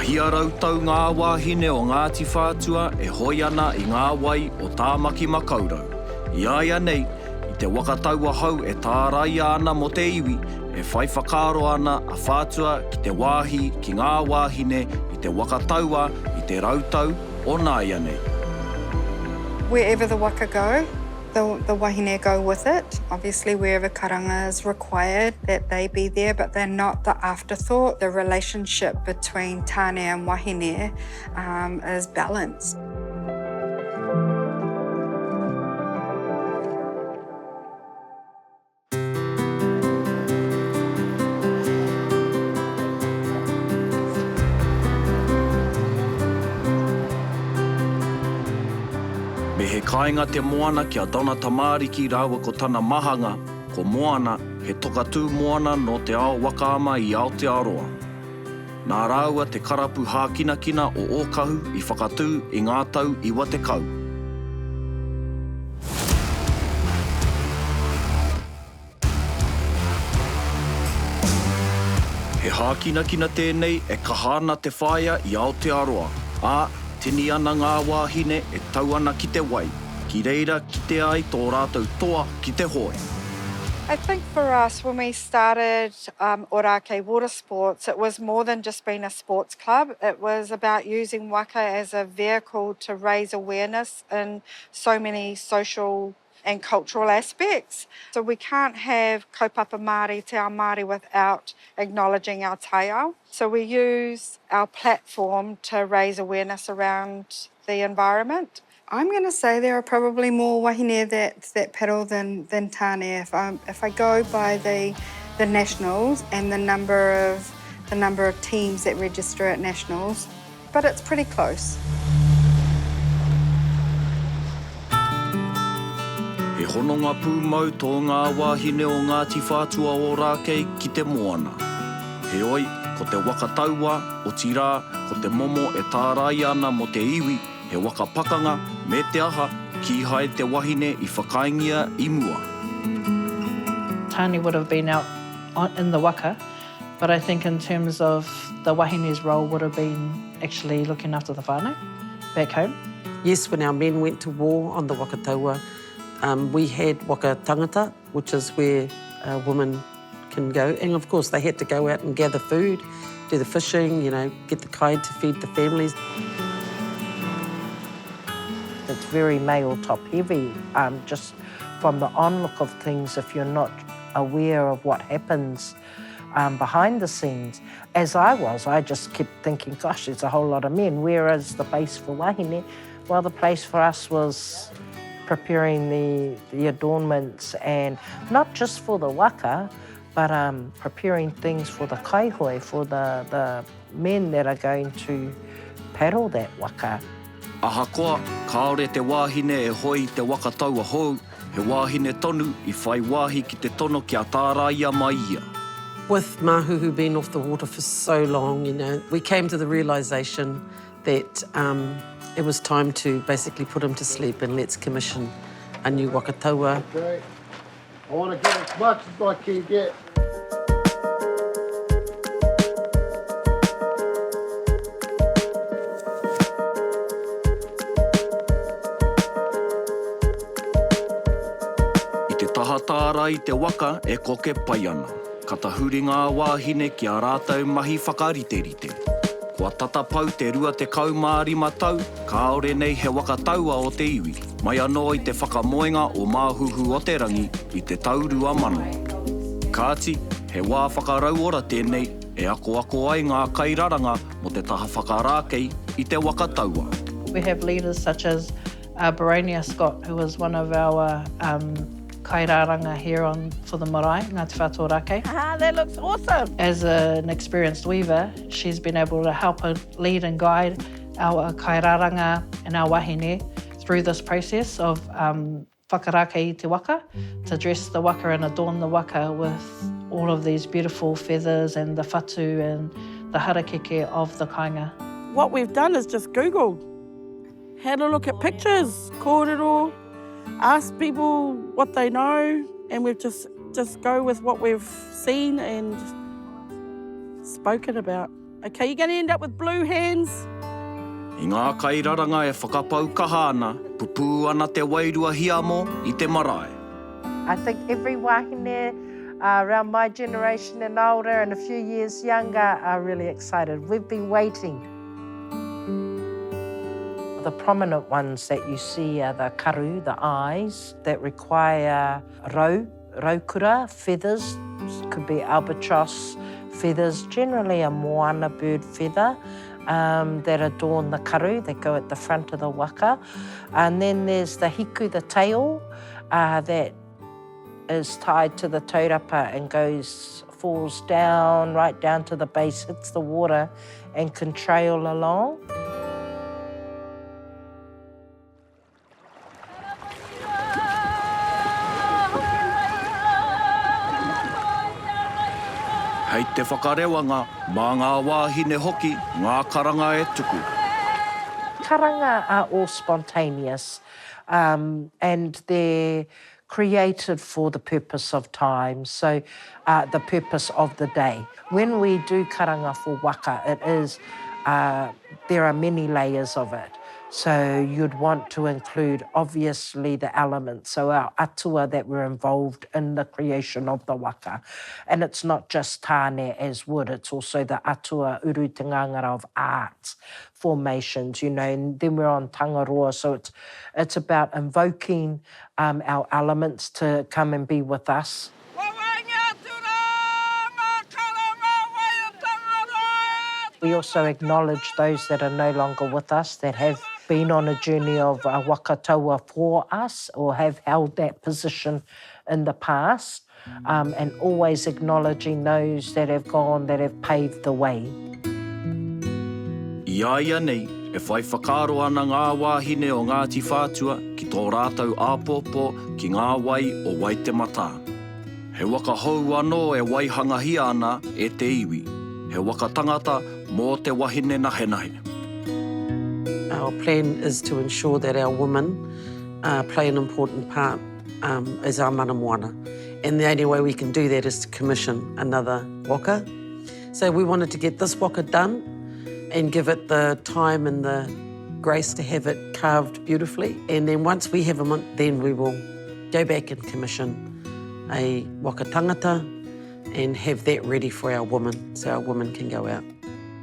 Pia rautau ngā wāhine o Ngāti Whātua e hoi ana i ngā wai o tāmaki makaurau. Iaia nei, i te wakataua hau e tāraia ana mo te iwi, e whai whakaro ana a whātua ki te wāhi ki ngā wāhine i te wakataua i te rautau o nāia nei. Wherever the waka go, the wahine go with it. Obviously, wherever karanga is required, that they be there, but they're not the afterthought. The relationship between tāne and wahine is balanced. Me he kāinga te moana kia dona tamariki rawa ko tana mahanga, ko moana he tokatū moana no te ao wakaama i Aotearoa. Nā rāua te karapu hākinakina o ōkahu i whakatū i ngā tau iwa te kau. He hākinakina tēnei e kahana te whāia i Aotearoa, tini ana ngā wāhine e tau ana ki te wai, ki reira ki te ai tō rātou toa ki te hoe. I think for us, when we started Orake Water Sports, it was more than just being a sports club. It was about using waka as a vehicle to raise awareness in so many social and cultural aspects. So we can't have kaupapa Māori, te ao Māori without acknowledging our taua. So we use our platform to raise awareness around the environment. I'm going to say there are probably more wahine that paddle than tāne. If I go by the nationals and the number of teams that register at nationals, but it's pretty close. He hononga pūmau tō ngā wāhine o Ngāti Whātua o Rākei ki te moana. He oi, ko te wakataua, o tirā, ko te momo e tārai ana mo te iwi, he wakapakanga, me te aha, ki hai te wahine i whakaingia i mua. Tāne would have been out in the waka, but I think in terms of the wahine's role would have been actually looking after the whānau back home. Yes, when our men went to war on the wakataua, we had waka tangata, which is where women can go. And of course, they had to go out and gather food, do the fishing, you know, get the kai to feed the families. It's very male top heavy, just from the onlook of things, if you're not aware of what happens behind the scenes. As I just kept thinking, gosh, there's a whole lot of men. Whereas the place for wahine, well, the place for us was preparing the adornments, and not just for the waka, but preparing things for the kaihoe, for the men that are going to paddle that waka. Ahakoa, kaore te wāhine e hoi te wakataua hou, he wāhine tonu I whai wāhi ki te tono kia tāraia mai ia. With Māhuhu being off the water for so long, you know, we came to the realisation that it was time to basically put him to sleep and let's commission a new wakataua. Okay. I want to get as much as I can get. I te taha tāra I te waka e koke pai ana. Katahuri ngā wāhine ki a rātou mahi whakariterite. Kua tatapau te rua te kaumārima tau, kaore nei he wakataua o te iwi, mai anō I te whakamoenga o Māhuhu o te rangi I te taurua mano. Kāti, he wā whakarau ora tēnei, e ako ai ngā kairaranga mo te taha whakarākei I te wakataua. We have leaders such as Baronia Scott, who was one of our kairaranga here for the marae, Ngāti Whātua Rākei. That looks awesome. As an experienced weaver, she's been able to help lead and guide our kairaranga and our wahine through this process of whakarākei I te waka, to dress the waka and adorn the waka with all of these beautiful feathers and the whatu and the harakeke of the kāinga. What we've done is just Googled, had a look at pictures, kōrero, asked people what they know, and we've just go with what we've seen and spoken about. Okay, you're going to end up with blue hands. I ngā kairaranga e whakapau kahana, pupu ana te wairua hiamo I te marae. I think every wāhine around my generation and older and a few years younger are really excited. We've been waiting. The prominent ones that you see are the karu, the eyes, that require raukura, feathers, could be albatross feathers, generally a moana bird feather, that adorn the karu, that go at the front of the waka. And then there's the hiku, the tail, that is tied to the taurapa and falls down, right down to the base, hits the water and can trail along. Hei te whakarewanga, mā ngā wāhine hoki, ngā karanga e tuku. Karanga are all spontaneous and they're created for the purpose of time, so the purpose of the day. When we do karanga for waka, it is, there are many layers of it. So you'd want to include, obviously, the elements, so our atua that were involved in the creation of the waka. And it's not just tāne as wood, it's also the atua urutangangara of arts, formations, you know, and then we're on tangaroa, so it's about invoking our elements to come and be with us. We also acknowledge those that are no longer with us, that have been on a journey of waka taua for us or have held that position in the past, and always acknowledging those that have gone, that have paved the way. Ia nei, e whai whakaro ana ngā wāhine o Ngāti Whātua ki tō rātau āpōpō ki ngā wai o Waitemata. He waka hou anō e waihangahia ana e te iwi. He waka tangata mō te wahine nahe. Our plan is to ensure that our women play an important part as our mana moana. And the only way we can do that is to commission another waka. So we wanted to get this waka done and give it the time and the grace to have it carved beautifully. And then once we have them, then we will go back and commission a waka tangata and have that ready for our women, so our women can go out.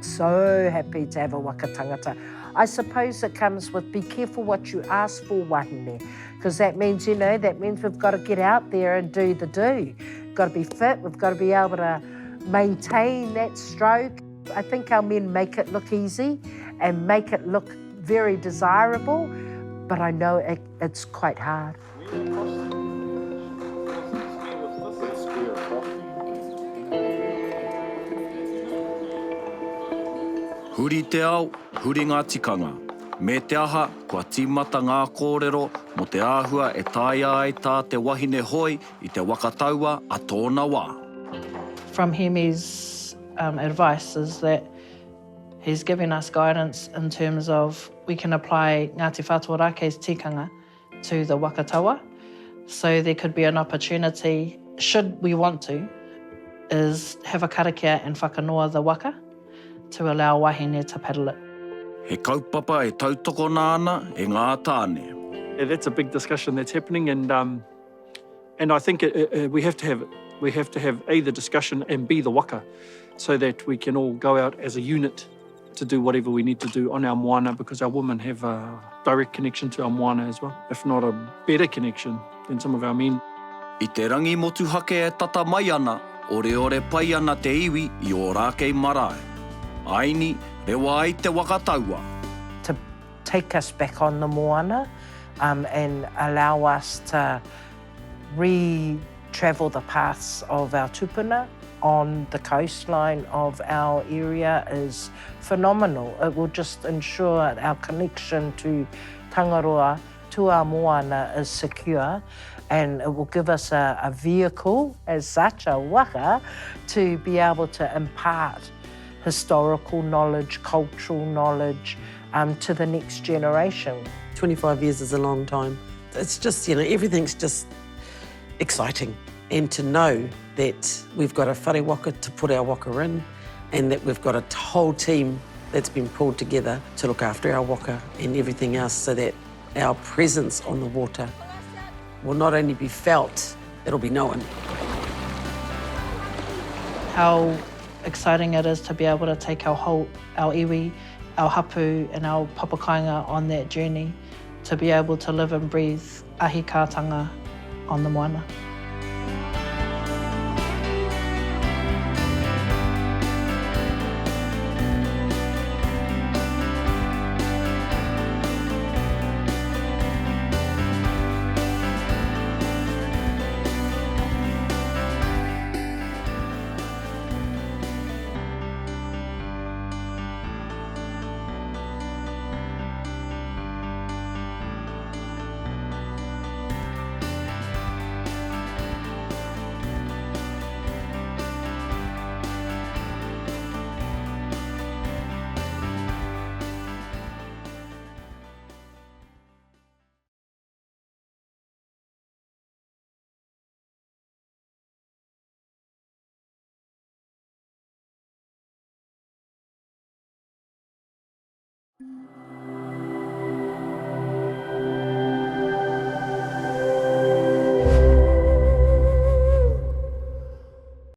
So happy to have a waka tangata. I suppose it comes with be careful what you ask for, wāhine, because that means, you know, that means we've got to get out there and do the do. We've got to be fit, we've got to be able to maintain that stroke. I think our men make it look easy and make it look very desirable, but I know it's quite hard. Huri te ao, huri ngā tikanga. Me te aha, kua tīmata ngā kōrero mo te āhua e tāia ai tā te wahine hoi I te waka taua a tōna wā. From him, his advice is that he's giving us guidance in terms of we can apply Ngāti Whātua Rākei's tikanga to the waka taua. So there could be an opportunity, should we want to, is have a karakia and whakanoa the waka to allow wāhine to paddle it. He kaupapa e tautoko nāna e ngā tāne. Yeah, that's a big discussion that's happening, and I think we have to have A, the discussion, and B, the waka, so that we can all go out as a unit to do whatever we need to do on our moana, because our women have a direct connection to our moana as well, if not a better connection than some of our men. I te rangi motuhake e tata mai ana, ore pai ana te iwi I o Rākei marae. Aini, rewa ai te waka taua. To take us back on the moana and allow us to re-travel the paths of our tupuna on the coastline of our area is phenomenal. It will just ensure our connection to Tangaroa, to our moana is secure, and it will give us a vehicle as such, a waka, to be able to impart historical knowledge, cultural knowledge to the next generation. 25 years is a long time. It's just, you know, everything's just exciting. And to know that we've got a whare waka to put our waka in and that we've got a whole team that's been pulled together to look after our waka and everything else so that our presence on the water will not only be felt, it'll be known. How exciting it is to be able to take our iwi, our hapu and our papakainga on that journey, to be able to live and breathe ahikātanga on the moana.